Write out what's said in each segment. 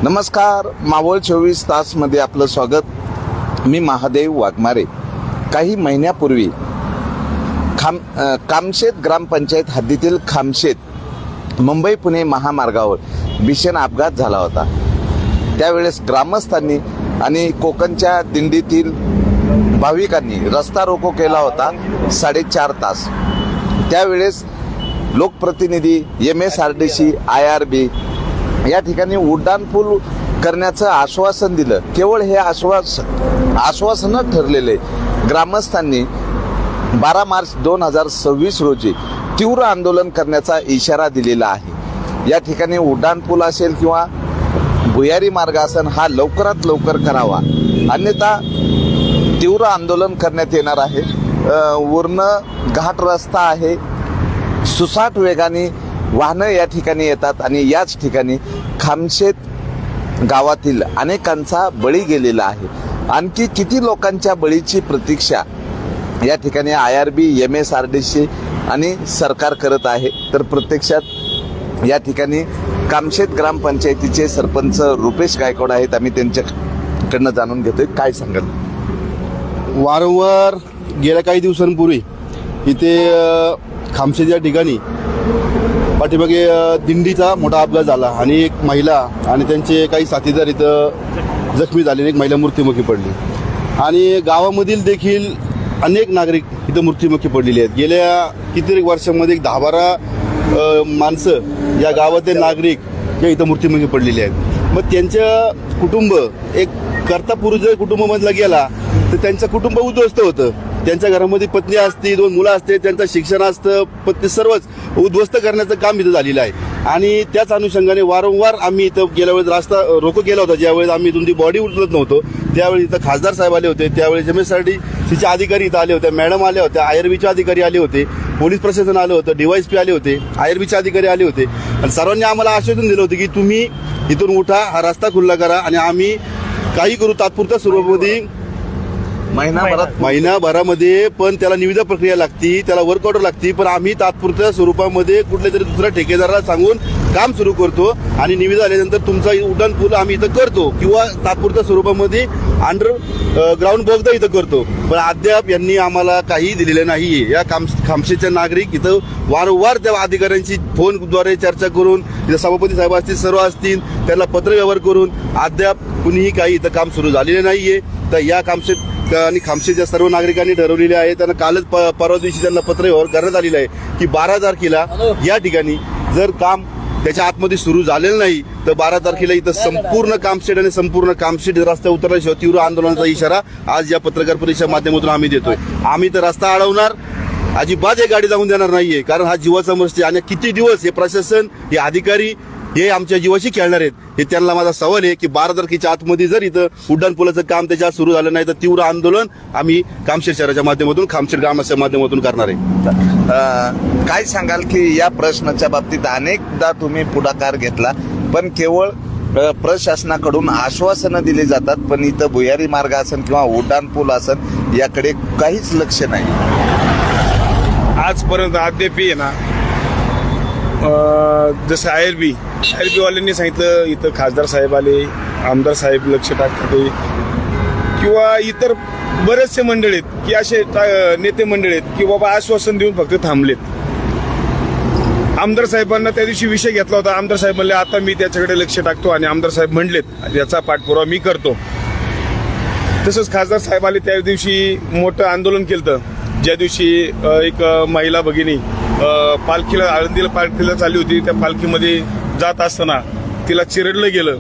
नमस्कार, मावळ 24 तासमध्ये आपलं स्वागत. मी महादेव वाघमारे. काही महिन्यापूर्वी कामशेत ग्रामपंचायत हद्दीतील खामशेत मुंबई पुणे महामार्गावर भीषण अपघात झाला होता. त्यावेळेस ग्रामस्थांनी आणि कोकणच्या दिंडीतील भाविकांनी रस्ता रोको केला होता 4.5 तास. त्यावेळेस लोकप्रतिनिधी, MSRDC, IRB या ठिकाणी उड्डाणपूल करण्याचं आश्वासन दिलं. केवळ हे आश्वासनच ठरलेले. ग्रामस्थांनी 12 मार्च 2026 रोजी तीव्र आंदोलन करण्याचा इशारा दिलेला आहे. या ठिकाणी उड्डाणपूल असेल किंवा भुयारी मार्ग असेल, हा लवकरात लवकर करावा, अन्यथा तीव्र आंदोलन करण्यात येणार आहे. वरनं घाट रस्ता आहे, सुसाट वेगाने वाहनं या ठिकाणी येतात आणि याच ठिकाणी खामशेत गावातील अनेकांचा बळी गेलेला आहे. आणखी किती लोकांच्या बळीची प्रतीक्षा या ठिकाणी IRB, MSRDC आणि सरकार करत आहे. तर प्रत्यक्षात या ठिकाणी कामशेत ग्रामपंचायतीचे सरपंच रुपेश गायकवाड आहेत. आम्ही त्यांच्याकडनं जाणून घेतोय. काय सांगाल? वारंवार गेल्या काही दिवसांपूर्वी इथे खामशेत या ठिकाणी पाठीमागे दिंडीचा मोठा अपघात झाला आणि एक महिला आणि त्यांचे काही साथीदार इथं जखमी झालेले, एक महिला मृत्युमुखी पडली आणि गावामधील देखील अनेक नागरिक इथं मृत्युमुखी पडलेले आहेत. गेल्या कित्येक वर्षांमध्ये 10-12 माणसं या गावातील नागरिक या इथं मृत्युमुखी पडलेले आहेत. मग त्यांचं कुटुंब एक करता पुरुष जर कुटुंबामधला गेला तर त्यांचं कुटुंब उद्ध्वस्त होतं. त्यांच्या घरामध्ये पत्नी असते, 2 मुलं असते, त्यांचं शिक्षण असतं, पत्नी सर्वच उद्ध्वस्त करण्याचं काम इथं झालेलं आहे. आणि त्याच अनुषंगाने वारंवार आम्ही इथं गेल्या वेळेस रस्ता रोको केला होता. ज्यावेळेस आम्ही तुमची बॉडी उचलत नव्हतो त्यावेळी इथं खासदार साहेब आले होते, त्यावेळेस MSRDCचे अधिकारी इथं आले होते, मॅडम आल्या होत्या, IRBचे अधिकारी आले होते, पोलीस प्रशासन आलं होतं, DYSP आले होते, IRBचे अधिकारी आले होते आणि सर्वांनी आम्हाला आश्वासन दिलं होतं की तुम्ही इथून उठा, हा रस्ता खुल्ला करा आणि आम्ही काही करू तात्पुरत्या स्वरूपामध्ये महिनाभरामध्ये. पण त्याला निविदा प्रक्रिया लागती, त्याला वर्क ऑर्डर लागती. पण आम्ही तात्पुरत्या स्वरूपामध्ये कुठल्या तरी दुसऱ्या ठेकेदाराला सांगून काम सुरू करतो आणि निविदा आल्यानंतर तुमचा उड्डाणपूल आम्ही इथं करतो किंवा तात्पुरत्या स्वरूपामध्ये अंडरग्राऊंड बोगदा इथं करतो. पण अद्याप यांनी आम्हाला काही दिलेलं नाहीये. या खामशेतचे नागरिक इथं वारंवार त्या अधिकाऱ्यांची फोनद्वारे चर्चा करून, इथं सभापती साहेब असतील, सर्व असतील, त्यांना पत्रव्यवहार करून अद्याप कुणीही काही इथं काम सुरू झालेलं नाहीये. तर या खामशेत आणि खामशेतच्या सर्व नागरिकांनी ठरवलेले आहे, त्यांना कालच परवा दिवशी त्यांना पत्रव्यवहार करण्यात आलेला आहे की 12 तारखेला या ठिकाणी जर काम त्याच्या आतमध्ये सुरू झालेलं नाही तर 12 तारखेला इथं संपूर्ण कामशेत आणि संपूर्ण कामशेत रस्ता उतरल्याशिवाय तीव्र आंदोलनाचा इशारा आज या पत्रकार परिषदेच्या माध्यमातून आम्ही देतोय. आम्ही तर रस्ता अडवणार, अजिबात एक गाडी जाऊन देणार नाहीये, कारण हा जीवाचा मस्ती. आणि किती दिवस हे प्रशासन, हे अधिकारी हे आमच्या जीवाशी खेळणार आहेत, हे त्यांना माझा सवाल आहे की 12 तारखेच्या आतमध्ये जर इथं उड्डाणपुलाचं काम त्याच्यात सुरू झालं नाही तर तीव्र आंदोलन आम्ही कामशेत शहराच्या माध्यमातून, खामशेत ग्रामाच्या माध्यमातून करणार आहे. काय सांगाल की या प्रश्नाच्या बाबतीत अनेकदा तुम्ही पुढाकार घेतला, पण केवळ प्रशासनाकडून आश्वासनं दिली जातात, पण इथं भुयारी मार्ग असेल किंवा उड्डाणपूल असेल याकडे काहीच लक्ष नाही. आजपर्यंत अद्याप आहे ना, जसं IRB वाल्यांनी सांगितलं इथं खासदार साहेब आले, आमदार साहेब लक्ष टाकतात किंवा इतर बरेचसे मंडळ आहेत की असे नेते मंडळ आहेत की बाबा आश्वासन देऊन फक्त थांबलेत. आमदार साहेबांना त्या दिवशी विषय घेतला होता. आमदार साहेब म्हणले आता मी त्याच्याकडे लक्ष टाकतो आणि आमदार साहेब म्हणलेत याचा पाठपुरावा मी करतो. तसंच खासदार साहेब आले, त्या दिवशी मोठं आंदोलन केलं. ज्या दिवशी एक महिला भगिनी पालखीला, आळंदीला पालखीला चालली होती, त्या पालखीमध्ये जात असताना तिला चिरडलं गेलं.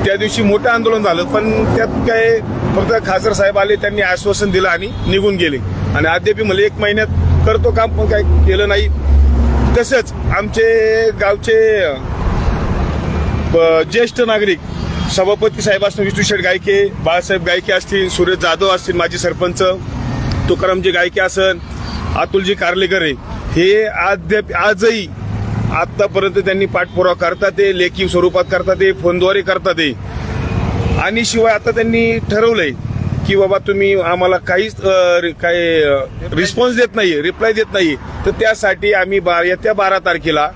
त्या दिवशी मोठं आंदोलन झालं, पण त्यात काय फक्त खासदार साहेब आले, त्यांनी आश्वासन दिलं आणि निघून गेले. आणि अद्याप मला 1 महिन्यात करतो काम, पण काय केलं नाही. तसंच आमचे गावचे ज्येष्ठ नागरिक सभापती साहेब असतील, विष्णू गायके, बाळासाहेब गायके असतील, सुरेश जाधव असतील, माजी सरपंच तुकारामजी गायके असन, अतुलजी कारलेकर आहे, हे अद्याप आजही आतापर्यंत त्यांनी पाठपुरावा करतात, ते लेखी स्वरूपात करतात, ते फोनद्वारे करतात ते. आणि शिवाय आता त्यांनी ठरवलंय की बाबा तुम्ही आम्हाला काहीच रिस्पॉन्स देत नाही, रिप्लाय देत नाही, तर त्यासाठी आम्ही येत्या 12 तारखेला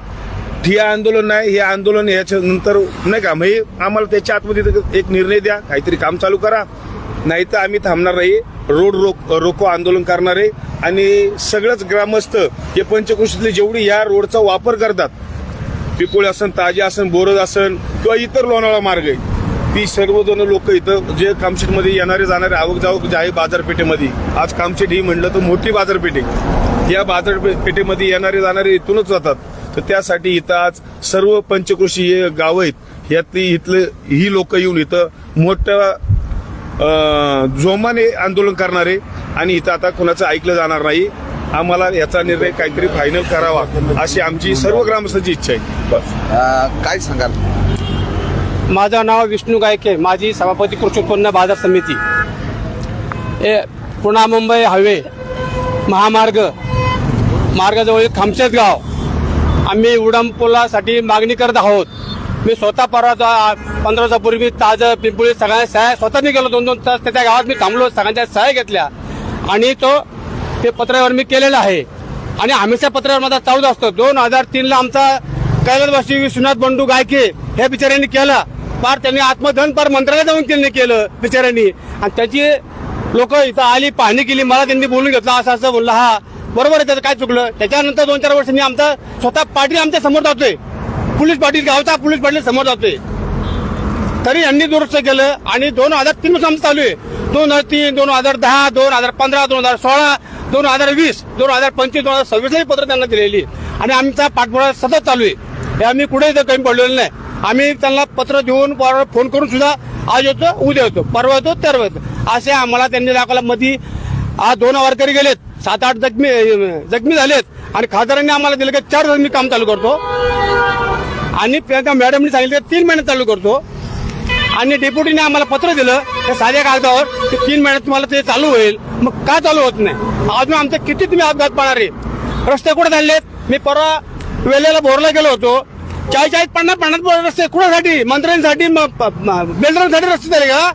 ठिय्या आंदोलन नाही, हे आंदोलन याच्या नंतर नाही का, म्हणजे आम्हाला त्याच्या आतमध्ये एक निर्णय द्या, काहीतरी काम चालू करा, नाही तर आम्ही थांबणार नाही. रोड रोको आंदोलन करणार आहे. आणि सगळंच ग्रामस्थ हे पंचक्रोशीतले जेवढी या रोडचा वापर करतात, पिपोळे असन, ताजे असन, बोरज असन किंवा इतर लोणावळा मार्ग आहे, ती सर्वजण लोक इथं जे कामशेतमध्ये येणारे जाणारे आवक जावक जे आहे बाजारपेठेमध्ये, आज कामशेत ही म्हणलं तर मोठी बाजारपेठ आहे, या बाजारपेठेमध्ये येणारे जाणारे इथूनच जातात. तर त्यासाठी इथं आज सर्व पंचक्रोशी हे गावं आहेत, यातली इथले ही लोक येऊन इथं मोठं जोमाने आंदोलन करणारे. आणि इथं आता कोणाचं ऐकलं जाणार नाही. आम्हाला याचा निर्णय काहीतरी फायनल करावा अशी आमची सर्व ग्रामस्थांची इच्छा आहे. बस. काय सांगाल? माझं नाव विष्णू गायके, माजी सभापती कृषी उत्पन्न बाजार समिती. हे पुणे मुंबई हायवे मार्गाजवळ खामशेत गाव, आम्ही उड्डाणपुलासाठी मागणी करत आहोत. मी स्वतः परवा 15 दिवसापूर्वी ताजं पिंपळी सगळ्या सह्या स्वतःनी गेलो, 2-2 तास त्या गावात मी थांबलो, सगळ्यांच्या सह्या घेतल्या आणि ते पत्रावर मी केलेलं आहे. आणि हमेशा पत्रावर माझा चालूच असतो. 2003ला आमचा कैलासवासी विश्वनाथ बंडू गायके हे बिचाऱ्यांनी केला, पार त्यांनी आत्मधन पार मंत्रालयात जाऊन त्यांनी केलं बिचाऱ्यांनी. आणि त्याची लोक इथं आली, पाहणी केली, मला त्यांनी बोलून घेतलं, असं असं बोललं. हा बरोबर आहे, त्याचं काय चुकलं. त्याच्यानंतर 2-4 वर्षांनी आमचा स्वतः पाटील आमच्या समोर जातोय, पोलीस पाटील, गावचा पोलीस पाटील समोर जातोय, तरी यांनी दुरुस्त केलं. आणि 2003 पासून आमचं चालू आहे. 2003, 2010, 2015, 2016, 2020, 2025, 2026 पत्र त्यांना दिलेली. आणि आमचा पाठपुरावा सतत चालू आहे. हे आम्ही कुठे इथं कमी पडलेलं नाही. आम्ही त्यांना पत्र देऊन फोन करून सुद्धा आज येतो, उद्या येतो, परवा येतो, तेरवा येतो, असे आम्हाला त्यांनी दाखवला. मध्ये आज 2 वारकरी गेलेत, 7-8 जखमी झालेत. आणि खासदारांनी आम्हाला दिलं की 4 दिवस मी काम चालू करतो. आणि त्या मॅडमनी सांगितलं 3 महिने चालू करतो. आणि डेप्युटीने आम्हाला पत्र दिलं त्या साध्या कागदावर की 3 महिन्यात तुम्हाला ते चालू होईल. मग का चालू होत नाही? अजून आमचे किती तुम्ही अपघात पाहणार आहे? रस्ते कुठे झालेत? मी परवा वेळेला बोरला गेलो होतो, 40-50 रस्ते कुणासाठी? मंत्र्यांसाठी, बिल्डरांसाठी रस्ते झाले का?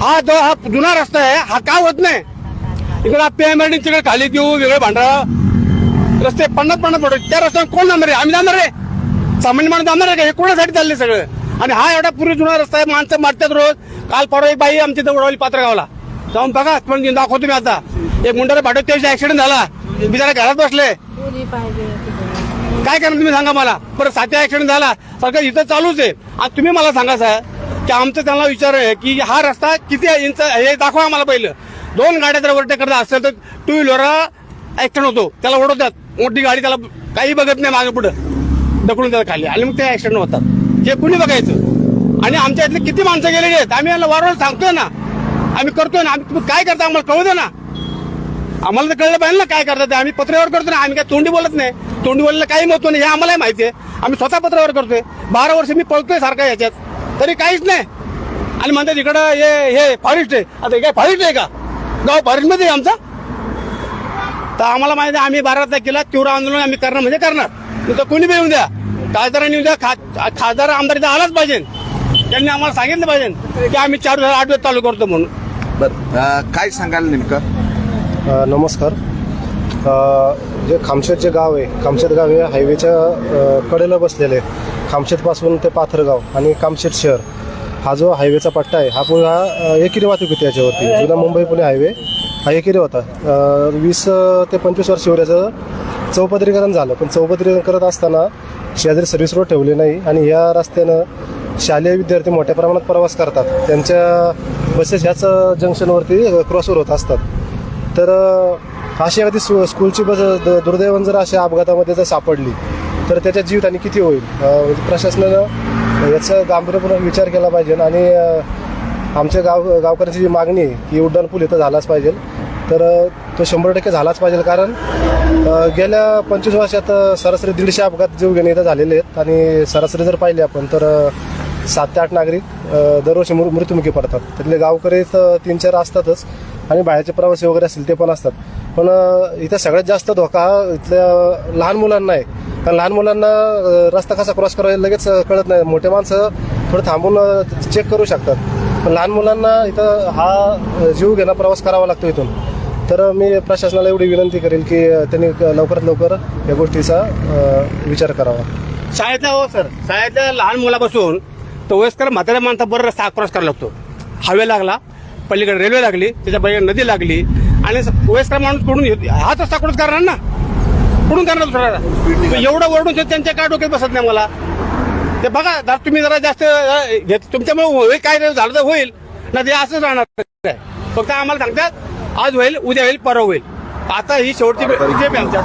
हा जुना रस्ता आहे, हा का होत नाही? इकडे पेमेंट तिकडे खाली देऊ, वेगळे भांडारा रस्ते 50 पडतो. त्या रस्त्यावर कोण जाणार आहे? आम्ही जाणार आहे? सामान्य माणूस जाणार आहे का? हे कोणासाठी चालले सगळं? आणि हा एवढा पूर्वी जुना रस्ता आहे, माणसं मारतात रोज. काल परवा एक बाई आमच्या इथं उडवली पात्रगावला, जाऊन बघा, पण दाखवतो मी आता. एक मुंडाला पाठवत, त्याचा ऍक्सिडेंट झाला, बिचारा घरात बसले. काय करणार तुम्ही सांगा मला? परत 7 ऍक्सिडेंट झाला, सगळं इथं चालूच आहे. आणि तुम्ही मला सांगा साहेब की आमचं त्यांना विचार आहे की हा रस्ता किती इंच हे दाखवा आम्हाला. पहिलं 2 गाड्या जर ओव्हरटेक करत असेल तर 2 व्हीलर ऍक्सिडेंट होतो, त्याला ओढवतात. मोठी गाडी त्याला काही बघत नाही, मागे पुढे ढकलून त्याला खाली, आणि मग ते ऍक्सिडेंट होतात. हे कुणी बघायचं? आणि आमच्या इथले किती माणसं गेलेली आहेत, आम्ही याला वारंवार सांगतोय ना, आम्ही करतोय ना. आम्ही तुम्ही काय करता आम्हाला कळू दे ना, आम्हाला तर कळलं पाहिजे ना काय करतात ते. आम्ही पत्रावर करतो ना, आम्ही काय तोंडी बोलत नाही. तोंडी बोललं काही महत्व नाही, हे आम्हालाही माहिती आहे. आम्ही स्वतः पत्रावर करतोय. 12 वर्ष मी पळतोय सारखा याच्यात, तरी काहीच नाही. आणि म्हणतात इकडं हे फॉरेस्ट आहे. आता काय फॉरेस्ट आहे का? गाव फॉरेस्टमध्ये आहे आमचा. तर आम्हाला माहिती आहे, आम्ही 12 तारखेला तीव्र आंदोलन आम्ही करणार म्हणजे करणार. तर कोणी बी येऊन द्या, खासदारांनी येऊन द्या, खासदार आमदार इथं आलाच पाहिजे. त्यांनी आम्हाला सांगितलं पाहिजे की आम्ही 4-8 दिवस चालू करतो म्हणून. बरं, काय सांगाल नेमकं? नमस्कार. जे खामशेत गाव आहे, खामशेत गाव हे हायवेच्या कडेला बसलेलं आहे. खामशेतपासून ते पाथरगाव आणि कामशेत शहर हा जो हायवेचा पट्टा आहे, हा पुढे एकेरी वाहतूक होती याच्यावरती. जुना मुंबई पुणे हायवे हा एकेरी होता. 20 ते 25 वर्षावर याचं चौपदरीकरण झालं. पण चौपदरीकरण करत असताना शेजारी सर्व्हिस रोड ठेवले नाही, आणि या रस्त्यानं शालेय विद्यार्थी मोठ्या प्रमाणात प्रवास करतात. त्यांच्या बसेस ह्याच जंक्शनवरती क्रॉसवर होत असतात. तर अशी एखादी स्कूलची बस दुर्दैवानं जर अशा अपघातामध्ये जर सापडली तर त्याच्या जीवितहानी किती होईल? प्रशासनानं याचा गांभीर्यपूर्वक विचार केला पाहिजे. आणि आमच्या गावकऱ्यांची जी मागणी आहे की उड्डाणपूल इथं झालाच पाहिजे, तर तो 100% झालाच पाहिजे. कारण गेल्या 25 वर्षात सरासरी 150 अपघात जीवघेणे इथं झालेले आहेत. आणि सरासरी जर पाहिले आपण तर 7 ते 8 नागरिक दरवर्षी मृत्युमुखी पडतात. त्यातले गावकरी 3-4 असतातच, आणि बाहेरचे प्रवासी वगैरे असतील ते पण असतात. पण इथं सगळ्यात जास्त धोका हा इथल्या लहान मुलांना आहे. कारण लहान मुलांना रस्ता कसा क्रॉस करायला लगेच कळत नाही. मोठे माणसं थोडं थांबून चेक करू शकतात, पण लहान मुलांना इथं हा जीव घेणं प्रवास करावा लागतो इथून. तर मी प्रशासनाला एवढी विनंती करेल की त्यांनी लवकरात लवकर या गोष्टीचा विचार करावा. शाळेतल्या हो सर, शाळेतल्या लहान मुलापासून तर वयस्कर म्हाताऱ्या माणसा बरं रस्ता क्रॉस करायला लागतो. हायवे लागला, पलीकडे रेल्वे लागली, त्याच्या पलीकडे नदी लागली आणि वयस्कर माणूस कुठून हाच रस्ता क्रॉस करणार ना, कुठून करणार दुसरा? एवढं ओरडून त्यांच्या काय डोक्यात बसत नाही मला. ते बघा तुम्ही जरा जास्त तुमच्यामुळे काय झालं तर होईल ना, ते असंच राहणार. फक्त आम्हाला सांगतात आज होईल, उद्या होईल, परवा होईल. आता ही शेवटची वेळ आहे आमच्या.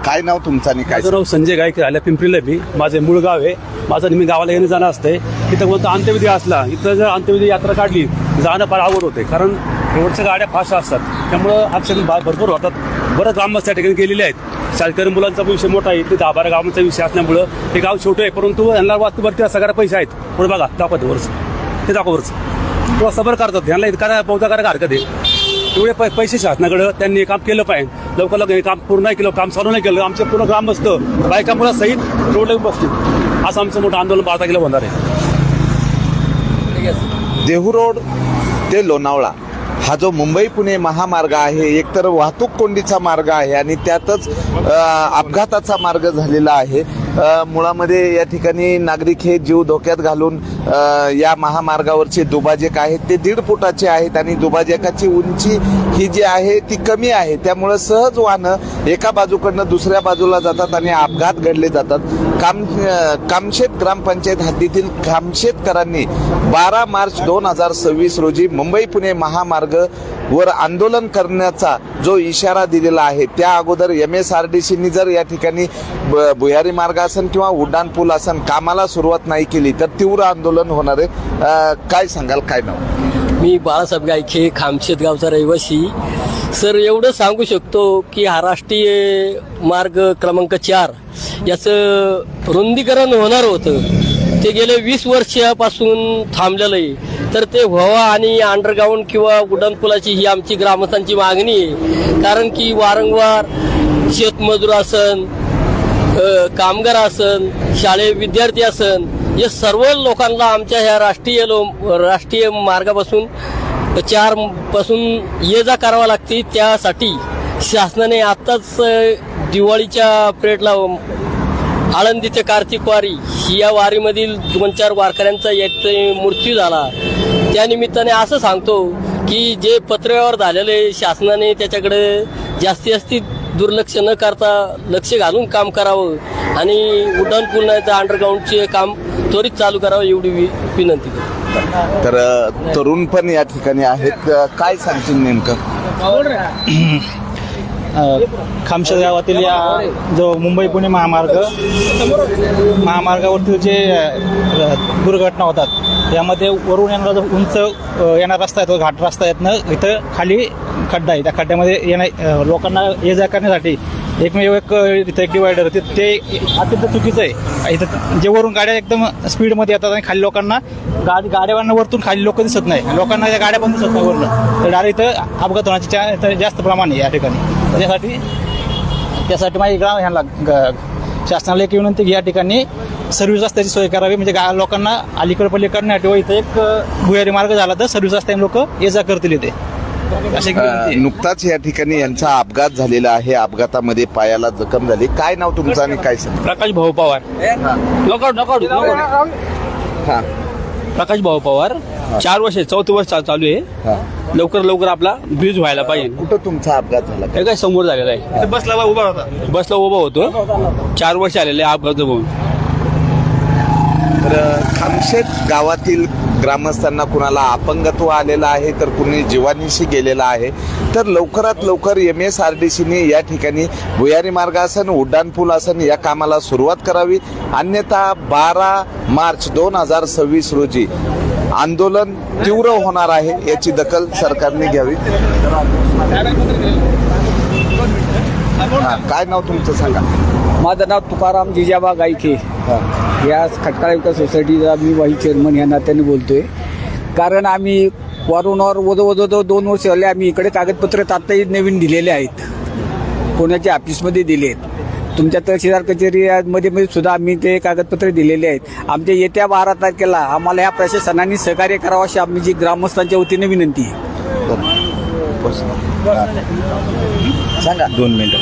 काय नाव तुमचं आणि काय? माझं नाव संजय गायक आल्या पिंपरीला मी. माझे मूळ गाव आहे. माझं मी गावाला येणं जाणं असतंय. इथं कोणतं अंत्यविधी असला, इथं जर अंत्यविधी यात्रा काढली जाणं फार आवड होते, कारण रोडच्या गाड्या फास्ट असतात, त्यामुळं ॲक्सिडेंट भरपूर होतात. बरंच ग्रामस्थ त्या ठिकाणी गेलेले आहेत. शाळकरी मुलांचा विषय मोठा आहे. इथे 10-12 गावांचा विषय असल्यामुळं हे गाव छोटं आहे, परंतु यांना वास्तूवरती सगळ्या पैसे आहेत. पुढे बघा दाखवते वर्ष, ते दाखवरच किंवा सबर करतात. यांना इतका पौता करायला हरकत आहे. एवढे पैसे शासनाकडं त्यांनी काम केलं पाहिजे. लवकर हे काम पूर्ण नाही केलं, काम चालू नाही केलं, आमचे पूर्ण ग्रामस्थ बायका मुला सहित रोडला बसतील. असं आमचं मोठं आंदोलन 12 तारखेला होणार आहे. देहू रोड ते लोणावळा हा जो मुंबई पुणे महामार्ग आहे, एकतर वाहतूक कोंडीचा मार्ग आहे आणि त्यातच अपघाताचा मार्ग झालेला आहे. मुळामध्ये या ठिकाणी नागरिक हे जीव धोक्यात घालून या महामार्गावरचे दुभाजक आहेत ते 1.5 फुटाचे आहेत आणि दुभाजकाची उंची ही जी आहे ती कमी आहे. त्यामुळं सहज वाहनं एका बाजूकडनं दुसऱ्या बाजूला जातात आणि अपघात घडले जातात. कामशेत ग्रामपंचायत हद्दीतील कामशेतकरांनी 12 मार्च 2026 रोजी मुंबई पुणे महामार्ग वर आंदोलन करण्याचा जो इशारा दिलेला आहे, त्या अगोदर MSRDCनी जर या ठिकाणी भुयारी मार्ग असन किंवा उड्डाण पूल असन कामाला सुरुवात नाही केली तर तीव्र आंदोलन होणार आहे. काय सांगाल, काय नाव? मी बाळासाहेब गायखे, खामशेत गावचा रहिवासी. सर एवढं सांगू शकतो की हा राष्ट्रीय मार्ग क्रमांक 4 याचं रुंदीकरण होणार होतं, ते गेले 20 वर्षापासून थांबलेलं आहे. तर ते व्हावं आणि अंडरग्राऊंड किंवा उड्डाणपुलाची ही आमची ग्रामस्थांची मागणी आहे. कारण की वारंवार शेतमजूर असन, कामगार असन, शाळेत विद्यार्थी असन, या सर्व लोकांना आमच्या ह्या राष्ट्रीय मार्गापासून 4 पासून ये जा करावा लागते. त्यासाठी शासनाने आत्ताच दिवाळीच्या पिरियडला आळंदी ते कार्तिक वारी या वारीमधील 2-4 वारकऱ्यांचा मृत्यू झाला. त्यानिमित्ताने असं सांगतो की जे पत्रव्यवहार झालेले शासनाने त्याच्याकडे जास्ती दुर्लक्ष न करता लक्ष घालून काम करावं आणि उड्डाण पूल नाही तर अंडरग्राऊंडचे काम त्वरित चालू करावं एवढी विनंती करतो. तर तरुण पण या ठिकाणी आहेत, काय सांगतील नेमकं? खामशेत गावातील या जो मुंबई पुणे महामार्गावरती जे दुर्घटना होतात यामध्ये वरून येणारा जो उंच येणारा रस्ता आहे तो घाट रस्ता येतनं इथं खाली खड्डा आहे. त्या खड्ड्यामध्ये लोकांना ये जा करण्यासाठी एकमेव इथं एक डिवायडर होते, ते अत्यंत चुकीचं आहे. इथं जे वरून गाड्या एकदम स्पीडमध्ये येतात आणि खाली लोकांना गाड्यावरनं वरतून खाली लोक दिसत नाही, लोकांना त्या गाड्या पण दिसत नाही वरनं, तर डायरेक्ट इथं अपघात होण्याचे जास्त प्रमाण आहे या ठिकाणी. त्यासाठी माझी ह्यांना शासनाला एक विनंती की या ठिकाणी सर्व्हिस रस्त्याची सोय करावी, म्हणजे लोकांना अलीकडे पल्ली करण्यासाठी व इथं एक भुयारी मार्ग झाला तर सर्व्हिस रस्त्याने लोक ये जा करतील इथे. नुकताच या ठिकाणी यांचा अपघात झालेला आहे. अपघातामध्ये पायाला जखम झाली. काय नाव तुमचं आणि काय सांग? प्रकाश भाऊ पवार. हा, प्रकाश भाऊ पवार. 4 वर्ष 4थं वर्ष चालू आहे. लवकर आपला ब्रिज व्हायला पाहिजे. कुठं तुमचा अपघात झाला? हे काय समोर झालेला आहे. बसला उभा होतो. 4 वर्ष आलेले अपघात होऊन. तर खामशेत गावातील ग्रामस्थांना कुणाला अपंगत्व आलेलं आहे तर कुणी जीवानीशी गेलेला आहे. तर लवकरात लवकर MSRDCने या ठिकाणी भुयारी मार्ग असन, उड्डाण पूल असन या कामाला सुरुवात करावी, अन्यथा 12 मार्च 2026 रोजी आंदोलन तीव्र होणार आहे. याची दखल सरकारने घ्यावी. काय नाव तुमचं सांगा? माझं नाव तुकाराम जिजाबा गायके. या खटकाळ विकास सोसायटीचा मी वाही चेअरमन या नात्याने बोलतोय. कारण आम्ही वारंवार वजो 2 वर्ष झाले आम्ही इकडे कागदपत्र तात्काळ नवीन दिलेले आहेत, पुण्याच्या ऑफिसमध्ये दिले आहेत. तुमच्या तहसीलदार कचेरीमध्ये सुद्धा आम्ही ते कागदपत्र दिलेले आहेत. आमच्या येत्या 12 तारखेला आम्हाला ह्या प्रशासनाने सहकार्य करावं अशी आमची ग्रामस्थांच्या वतीने विनंती आहे. सांगा. 2 मिनिटं.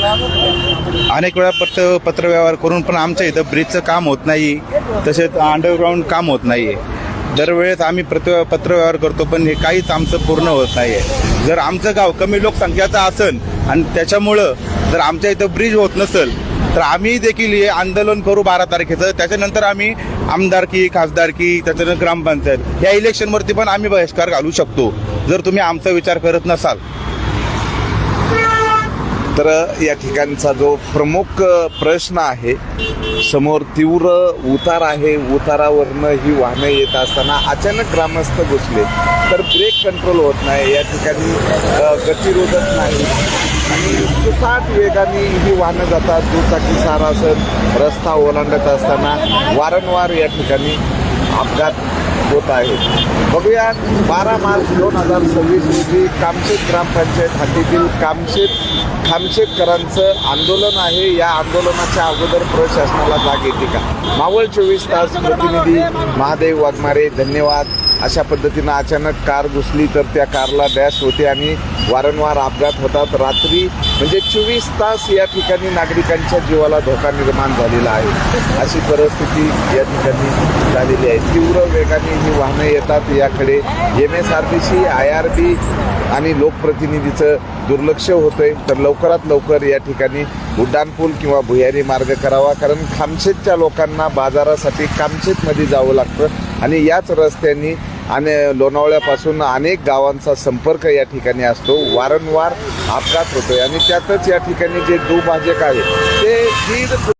अनेक वेळा पत्रव्यवहार करून पण आमच्या इथं ब्रिजचं काम होत नाही, तसेच अंडरग्राऊंड काम होत नाही आहे. दरवेळेस आम्ही पत्रव्यवहार करतो पण हे काहीच आमचं पूर्ण होत नाही आहे. जर आमचं गाव कमी लोकसंख्याचं असेल आणि त्याच्यामुळं जर आमच्या इथं ब्रिज होत नसेल तर आम्ही देखील हे आंदोलन करू 12 तारखेचं. त्याच्यानंतर आम्ही आमदारकी, खासदारकी, त्याच्यानंतर ग्रामपंचायत या इलेक्शनवरती पण आम्ही बहिष्कार घालू शकतो जर तुम्ही आमचा विचार करत नसाल. तर या ठिकाणचा जो प्रमुख प्रश्न आहे, समोर तीव्र उतार आहे, उतारावरनं ही वाहनं येत असताना अचानक ग्रामस्थ घुसले तर ब्रेक कंट्रोल होत नाही, या ठिकाणी गतिरोधक नाही आणि सुसाट वेगाने ही वाहनं जातात. दुचाकी सारासन रस्ता ओलांडत असताना वारंवार या ठिकाणी अपघात होत आहे. बघूया 12 मार्च 2026 रोजी कामशेत ग्रामपंचायत हद्दीतील खामशेतकरांचं आंदोलन आहे. या आंदोलनाच्या अगोदर प्रशासनाला जाग येते का? मावळ 24 तास प्रतिनिधी महादेव वाघमारे, धन्यवाद. अशा पद्धतीनं अचानक कार घुसली तर त्या कारला डॅश होते आणि वारंवार अपघात होतात. रात्री म्हणजे 24 तास या ठिकाणी नागरिकांच्या जीवाला धोका निर्माण झालेला आहे. अशी परिस्थिती या ठिकाणी झालेली आहे. तीव्र वेगाने ही वाहनं येतात. याकडे MSRTC, IRB आणि लोकप्रतिनिधीचं दुर्लक्ष होतंय. तर लवकरात लवकर या ठिकाणी उड्डाणपूल किंवा भुयारी मार्ग करावा, कारण खामशेतच्या लोकांना बाजारासाठी कामशेतमध्ये जावं लागतं आणि याच रस्त्यांनी आणि लोणावळ्यापासून अनेक गावांचा संपर्क या ठिकाणी असतो. वारंवार अपघात होतोय आणि त्यातच या ठिकाणी जे दुभाजक आहे ते